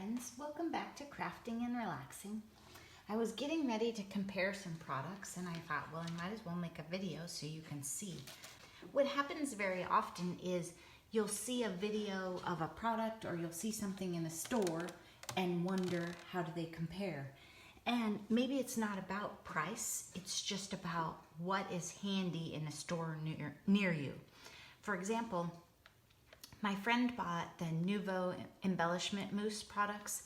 friends, welcome back to Crafting and Relaxing. I was getting ready to compare some products and I thought, well, I might as well make a video so you can see. What happens very often is you'll see a video of a product or you'll see something in a store and wonder how do they compare. And maybe it's not about price, it's just about what is handy in a store near you. For example, my friend bought the Nuvo embellishment mousse products,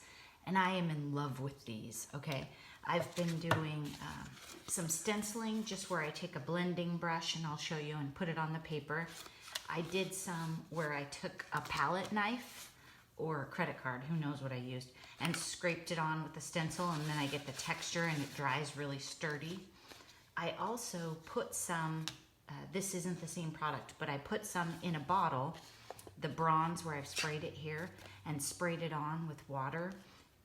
and I am in love with these, okay? I've been doing some stenciling, just where I take a blending brush, and I'll show you, and put it on the paper. I did some where I took a palette knife, or a credit card, who knows what I used, and scraped it on with the stencil, and then I get the texture, and it dries really sturdy. I also put some, this isn't the same product, but I put some in a bottle, the bronze where I've sprayed it here, and sprayed it on with water,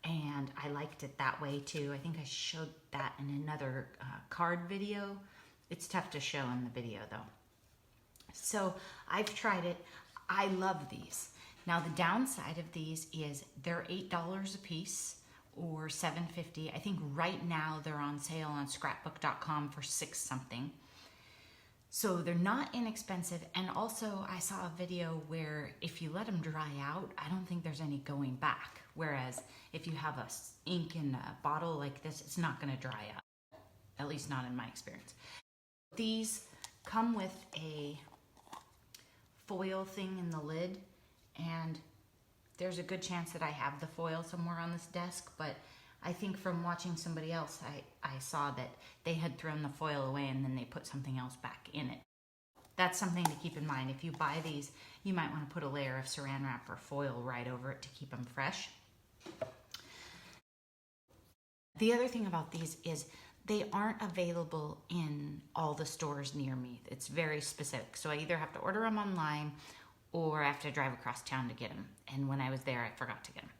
and I liked it that way too. I think I showed that in another card video. It's tough to show in the video though. So I've tried it. I love these. Now the downside of these is they're $8 a piece or $7.50. I think right now they're on sale on scrapbook.com for $6 something. So they're not inexpensive, and also I saw a video where if you let them dry out, I don't think there's any going back. Whereas if you have ink in a bottle like this, it's not gonna dry out, at least not in my experience. These come with a foil thing in the lid, and there's a good chance that I have the foil somewhere on this desk, but I think from watching somebody else, I saw that they had thrown the foil away and then they put something else back in it. That's something to keep in mind. If you buy these, you might want to put a layer of saran wrap or foil right over it to keep them fresh. The other thing about these is they aren't available in all the stores near me. It's very specific. So I either have to order them online or I have to drive across town to get them. And when I was there, I forgot to get them.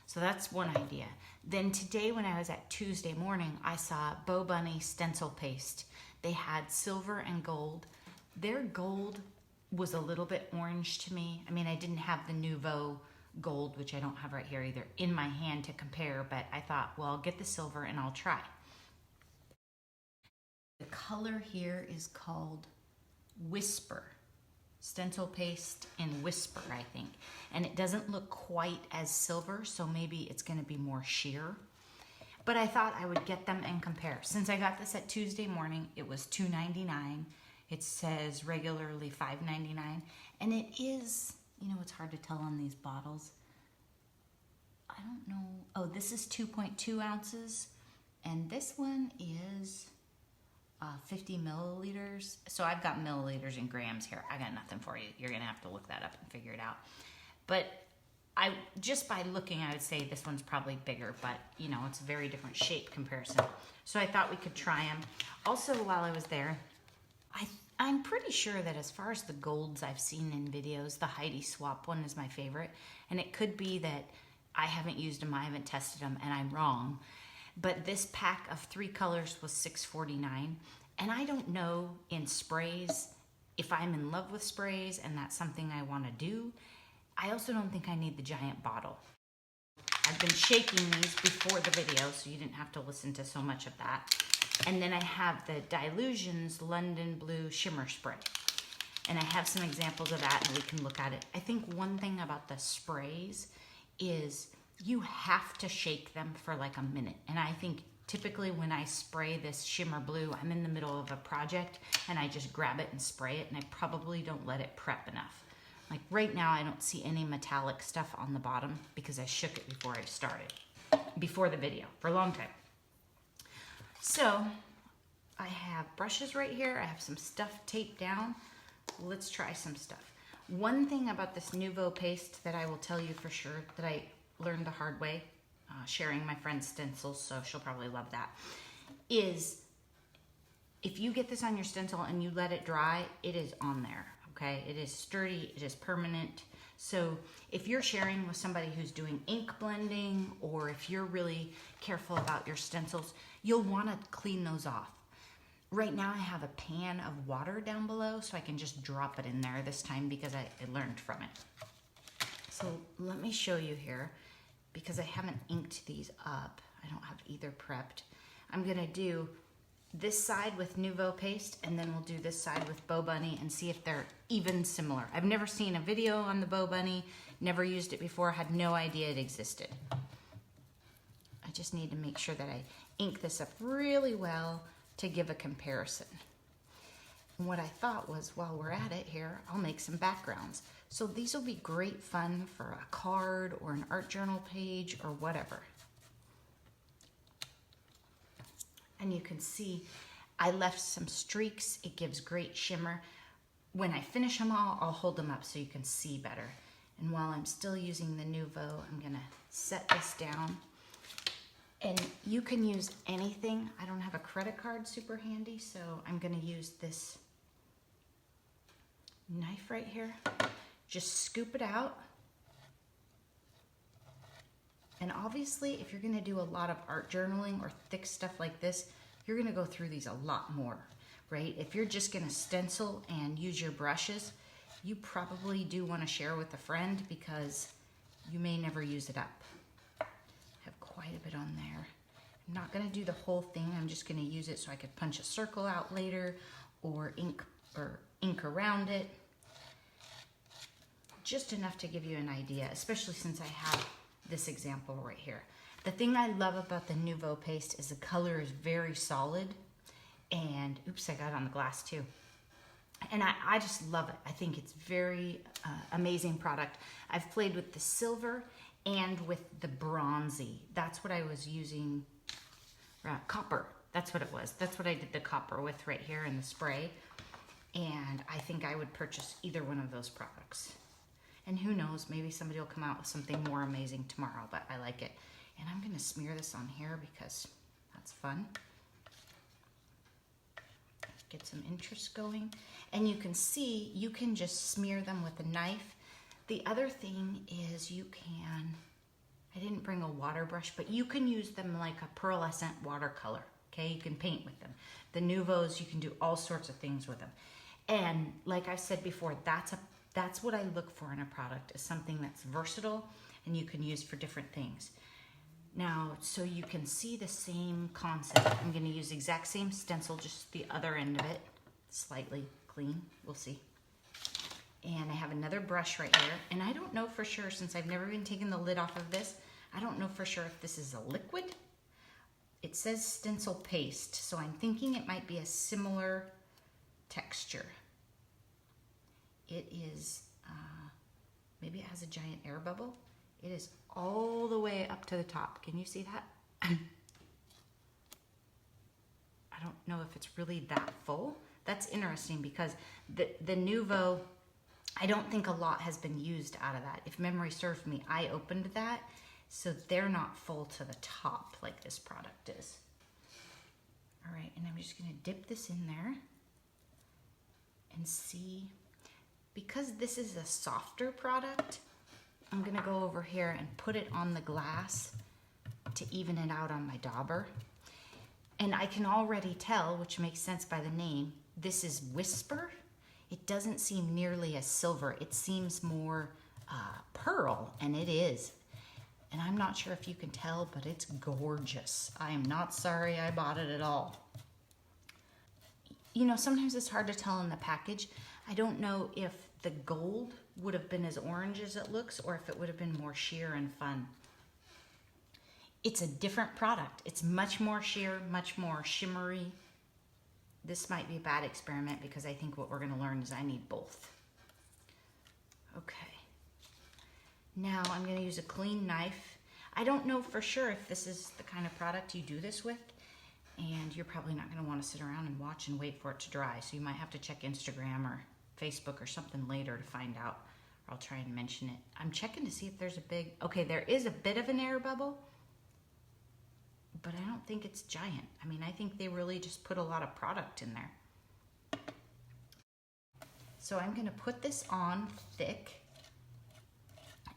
So that's one idea. Then today when I was at Tuesday morning, I saw Bunny Stencil Paste. They had silver and gold. Their gold was a little bit orange to me. I mean, I didn't have the Nuvo gold, which I don't have right here either, in my hand to compare, but I thought, well, I'll get the silver and I'll try. The color here is called Whisper. Stencil Paste in Whisper, I think. And it doesn't look quite as silver, so maybe it's gonna be more sheer. But I thought I would get them and compare. Since I got this at Tuesday morning, it was $2.99. It says regularly $5.99. And it is, you know, it's hard to tell on these bottles. I don't know. Oh, this is 2.2 ounces. And this one is 50 milliliters. So I've got milliliters and grams here. I got nothing for you. You're gonna have to look that up and figure it out. But just by looking, I would say this one's probably bigger, but you know, it's a very different shape comparison. So I thought we could try them. Also, while I was there, I'm pretty sure that as far as the golds I've seen in videos, the Heidi Swap one is my favorite. And it could be that I haven't used them, I haven't tested them, and I'm wrong. But this pack of 3 colors was $6.49. And I don't know in sprays if I'm in love with sprays and that's something I want to do. I also don't think I need the giant bottle. I've been shaking these before the video, so you didn't have to listen to so much of that. And then I have the Dylusions London Blue Shimmer Spray. And I have some examples of that and we can look at it. I think one thing about the sprays is you have to shake them for like a minute. And I think typically when I spray this shimmer blue, I'm in the middle of a project and I just grab it and spray it, and I probably don't let it prep enough. Like right now, I don't see any metallic stuff on the bottom because I shook it before I started, before the video, for a long time. So I have brushes right here. I have some stuff taped down. Let's try some stuff. One thing about this Nuvo paste that I will tell you for sure that I learned the hard way, sharing my friend's stencils, so she'll probably love that, is if you get this on your stencil and you let it dry, it is on there, okay? It is sturdy, it is permanent. So if you're sharing with somebody who's doing ink blending, or if you're really careful about your stencils, you'll wanna clean those off. Right now I have a pan of water down below, so I can just drop it in there this time because I learned from it. So let me show you here. because I haven't inked these up, I don't have either prepped. I'm gonna do this side with Nuvo paste, and then we'll do this side with Bo Bunny and see if they're even similar. I've never seen a video on the Bo Bunny, never used it before, had no idea it existed. I just need to make sure that I ink this up really well to give a comparison. And what I thought was, while we're at it here, I'll make some backgrounds. So these will be great fun for a card or an art journal page or whatever. And you can see I left some streaks. It gives great shimmer. When I finish them all, I'll hold them up so you can see better. And while I'm still using the Nuvo, I'm gonna set this down. And you can use anything. I don't have a credit card super handy, so I'm gonna use this knife right here. Just scoop it out. And obviously, if you're gonna do a lot of art journaling or thick stuff like this, you're gonna go through these a lot more, right? If you're just gonna stencil and use your brushes, you probably do wanna share with a friend because you may never use it up. I have quite a bit on there. I'm not gonna do the whole thing. I'm just gonna use it so I could punch a circle out later or ink around it. Just enough to give you an idea, especially since I have this example right here. The thing I love about the Nuvo paste is the color is very solid, and oops, I got it on the glass too. And I just love it. I think it's very amazing product. I've played with the silver and with the bronzy. That's what I was using, copper. That's what it was. That's what I did the copper with right here in the spray. And I think I would purchase either one of those products. And who knows, maybe somebody will come out with something more amazing tomorrow, but I like it. And I'm gonna smear this on here because that's fun. Get some interest going. And you can see, you can just smear them with a knife. The other thing is you can, I didn't bring a water brush, but you can use them like a pearlescent watercolor, okay? You can paint with them. The Nuvos, you can do all sorts of things with them. And like I said before, that's what I look for in a product, is something that's versatile and you can use for different things. Now, so you can see the same concept. I'm gonna use the exact same stencil, just the other end of it, slightly clean, we'll see. And I have another brush right here, and I don't know for sure, since I've never been taking the lid off of this, I don't know for sure if this is a liquid. It says stencil paste, so I'm thinking it might be a similar texture. It is, maybe it has a giant air bubble. It is all the way up to the top. Can you see that? I don't know if it's really that full. That's interesting because the Nuvo, I don't think a lot has been used out of that. If memory serves me, I opened that, so they're not full to the top like this product is. All right, and I'm just gonna dip this in there and see. Because this is a softer product, I'm gonna go over here and put it on the glass to even it out on my dauber. And I can already tell, which makes sense by the name, this is Whisper. It doesn't seem nearly as silver. It seems more pearl, and it is. And I'm not sure if you can tell, but it's gorgeous. I am not sorry I bought it at all. You know, sometimes it's hard to tell in the package. I don't know if the gold would have been as orange as it looks or if it would have been more sheer and fun. It's a different product. It's much more sheer, much more shimmery. This might be a bad experiment because I think what we're gonna learn is I need both. Okay. Now I'm gonna use a clean knife. I don't know for sure if this is the kind of product you do this with, and you're probably not gonna wanna sit around and watch and wait for it to dry. So you might have to check Instagram or Facebook or something later to find out, or I'll try and mention it. I'm checking to see if there's a big, okay, there is a bit of an air bubble, but I don't think it's giant. I mean, I think they really just put a lot of product in there. So I'm gonna put this on thick,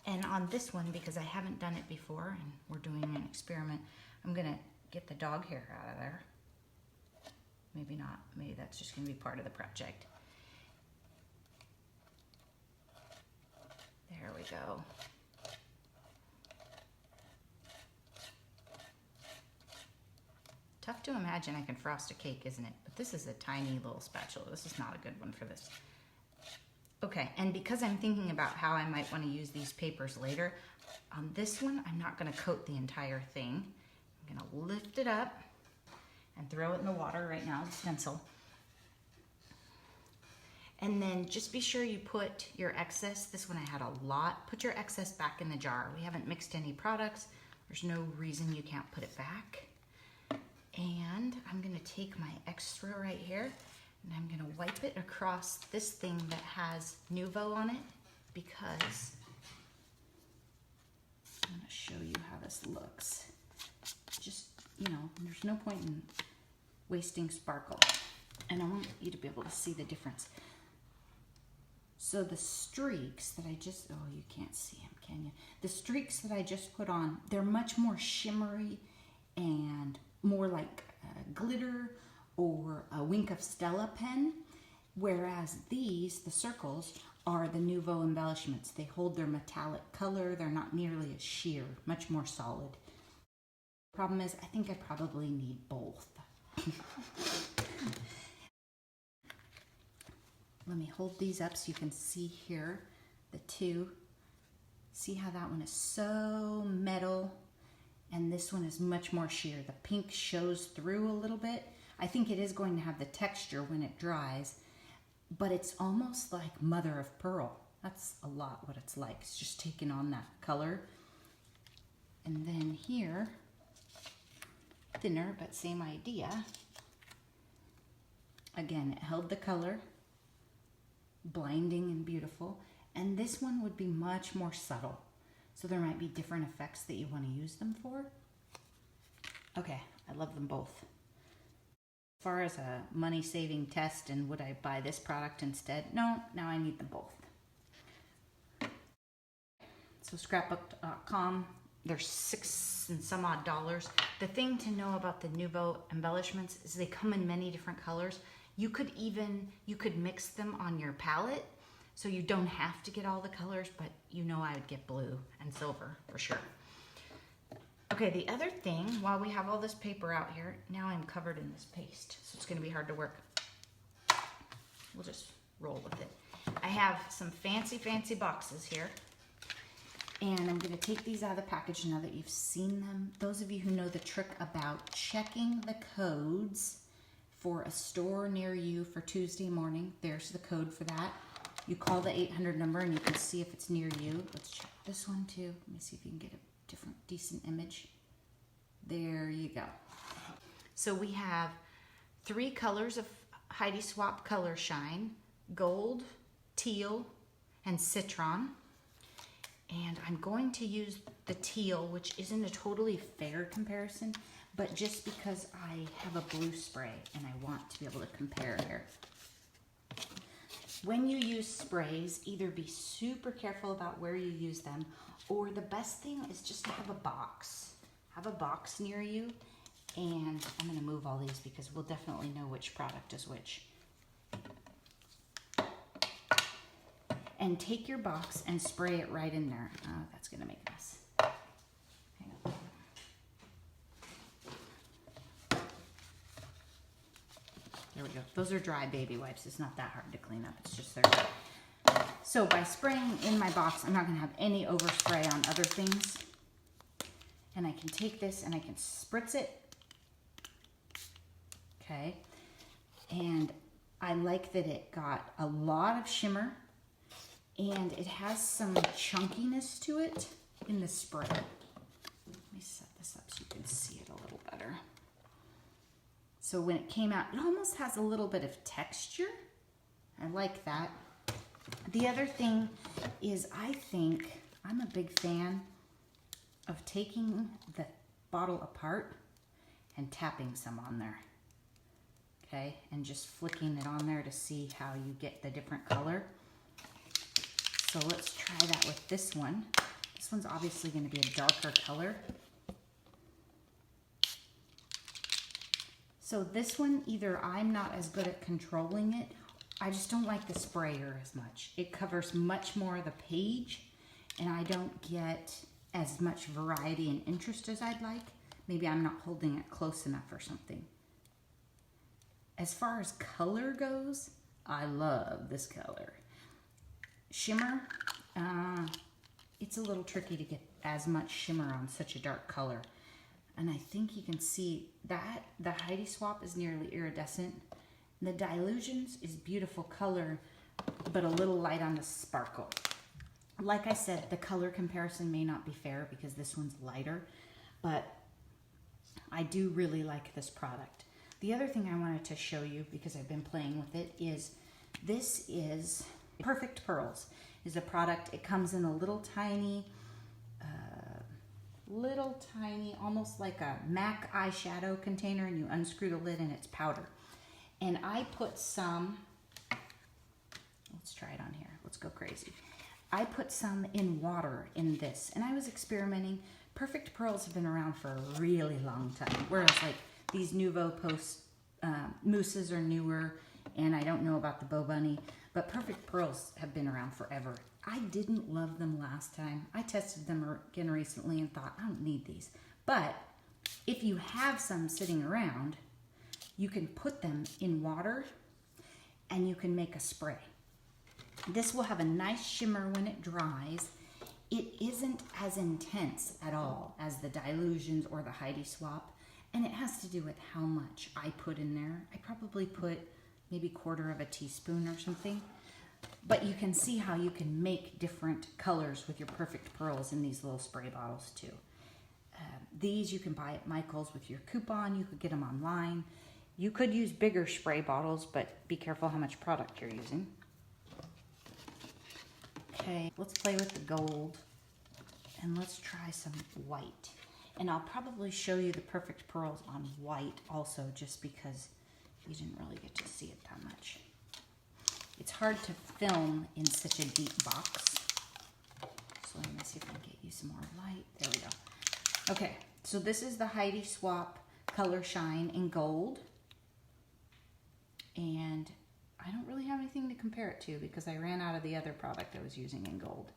and on this one, because I haven't done it before and we're doing an experiment, I'm gonna get the dog hair out of there. Maybe not, maybe that's just gonna be part of the project. There we go. Tough to imagine I can frost a cake, isn't it? But this is a tiny little spatula. This is not a good one for this. Okay, and because I'm thinking about how I might want to use these papers later, on this one, I'm not going to coat the entire thing. I'm going to lift it up and throw it in the water right now, the stencil. And then just be sure you put your excess, this one I had a lot, put your excess back in the jar. We haven't mixed any products. There's no reason you can't put it back. And I'm gonna take my extra right here and I'm gonna wipe it across this thing that has Nuvo on it because I'm gonna show you how this looks. Just, you know, there's no point in wasting sparkle. And I want you to be able to see the difference. So the streaks that I just, oh, you can't see them, can you? The streaks that I just put on, they're much more shimmery and more like glitter or a Wink of Stella pen, whereas these, the circles, are the Nuvo embellishments. They hold their metallic color. They're not nearly as sheer, much more solid. Problem is, I think I probably need both. Let me hold these up so you can see here the two. See how that one is so metal and this one is much more sheer. The pink shows through a little bit. I think it is going to have the texture when it dries, but it's almost like mother of pearl. That's a lot what it's like. It's just taking on that color. And then here, thinner, but same idea. Again, it held the color. Blinding and beautiful, and this one would be much more subtle, so there might be different effects that you want to use them for. Okay, I love them both. As far as a money saving test and would I buy this product instead, no, now I need them both. So scrapbook.com, they're $6 and some odd. The thing to know about the Nuvo embellishments is they come in many different colors. You could mix them on your palette, so you don't have to get all the colors, but you know I would get blue and silver for sure. Okay, the other thing, while we have all this paper out here, now I'm covered in this paste, so it's gonna be hard to work. We'll just roll with it. I have some fancy boxes here, and I'm gonna take these out of the package now that you've seen them. Those of you who know the trick about checking the codes for a store near you for Tuesday morning, there's the code for that. You call the 800 number and you can see if it's near you. Let's check this one too. Let me see if you can get a different, decent image. There you go. So we have 3 colors of Heidi Swapp Color Shine: gold, teal, and citron. And I'm going to use the teal, which isn't a totally fair comparison, but just because I have a blue spray and I want to be able to compare here. When you use sprays, either be super careful about where you use them, or the best thing is just to have a box. Have a box near you, and I'm gonna move all these because we'll definitely know which product is which. And take your box and spray it right in there. Oh, that's gonna make a mess. Hang on. There we go. Those are dry baby wipes. It's not that hard to clean up. It's just there. So by spraying in my box, I'm not gonna have any overspray on other things. And I can take this and I can spritz it. Okay. And I like that it got a lot of shimmer and it has some chunkiness to it in the spray. Let me set this up so you can see it a little better. So when it came out, it almost has a little bit of texture. I like that. The other thing is I think I'm a big fan of taking the bottle apart and tapping some on there. Okay, and just flicking it on there to see how you get the different color. So let's try that with this one. This one's obviously going to be a darker color. So this one, either I'm not as good at controlling it, I just don't like the sprayer as much. It covers much more of the page, and I don't get as much variety and interest as I'd like. Maybe I'm not holding it close enough or something. As far as color goes, I love this color. Shimmer, it's a little tricky to get as much shimmer on such a dark color. And I think you can see that the Heidi Swap is nearly iridescent. The Dilutions is beautiful color, but a little light on the sparkle. Like I said, the color comparison may not be fair because this one's lighter, but I do really like this product. The other thing I wanted to show you, because I've been playing with it, is this is Perfect Pearls. Is a product. It comes in a little tiny, almost like a MAC eyeshadow container, and you unscrew the lid and it's powder. And I put some, let's try it on here. Let's go crazy. I put some in water in this, and I was experimenting. Perfect Pearls have been around for a really long time, whereas like these Nuvo Post mousses are newer, and I don't know about the Bunny, but Perfect Pearls have been around forever. I didn't love them last time. I tested them again recently and thought, I don't need these. But if you have some sitting around, you can put them in water and you can make a spray. This will have a nice shimmer when it dries. It isn't as intense at all as the Dilutions or the Heidi Swap, and it has to do with how much I put in there. I probably put maybe 1/4 of a teaspoon or something. But you can see how you can make different colors with your Perfect Pearls in these little spray bottles too. These you can buy at Michael's with your coupon. You could get them online. You could use bigger spray bottles, but be careful how much product you're using. Okay, let's play with the gold and let's try some white. And I'll probably show you the Perfect Pearls on white also, just because you didn't really get to see it that much. It's hard to film in such a deep box. So let me see if I can get you some more light. There we go. Okay, so this is the Heidi Swap Color Shine in gold. And I don't really have anything to compare it to because I ran out of the other product I was using in gold.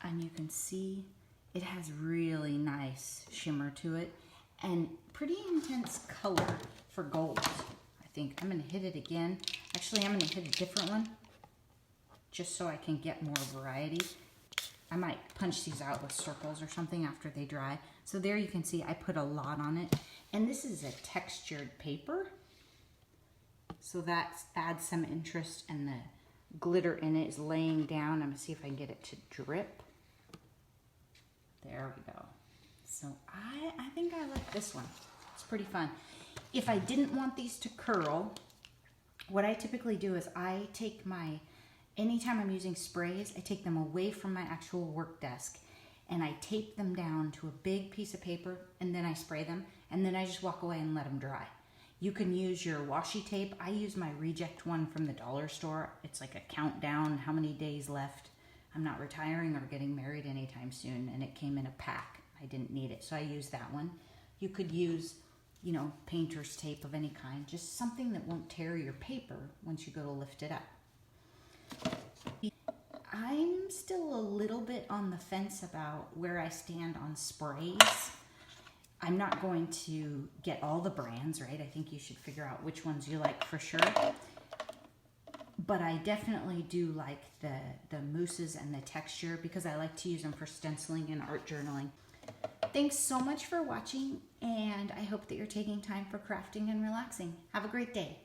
And you can see it has really nice shimmer to it and pretty intense color for gold. I think I'm going to hit it again. Actually, I'm going to hit a different one just so I can get more variety. I might punch these out with circles or something after they dry. So there you can see I put a lot on it. And this is a textured paper. So that adds some interest, and the glitter in it is laying down. I'm going to see if I can get it to drip. There we go. So I think I like this one. It's pretty fun. If I didn't want these to curl, what I typically do is I take anytime I'm using sprays, I take them away from my actual work desk and I tape them down to a big piece of paper, and then I spray them, and then I just walk away and let them dry. You can use your washi tape. I use my reject one from the dollar store. It's like a countdown, how many days left. I'm not retiring or getting married anytime soon, and it came in a pack. I didn't need it, so I used that one. You could use, you know, painter's tape of any kind, just something that won't tear your paper once you go to lift it up. I'm still a little bit on the fence about where I stand on sprays. I'm not going to get all the brands, right? I think you should figure out which ones you like for sure. But I definitely do like the mousses and the texture because I like to use them for stenciling and art journaling. Thanks so much for watching, and I hope that you're taking time for crafting and relaxing. Have a great day.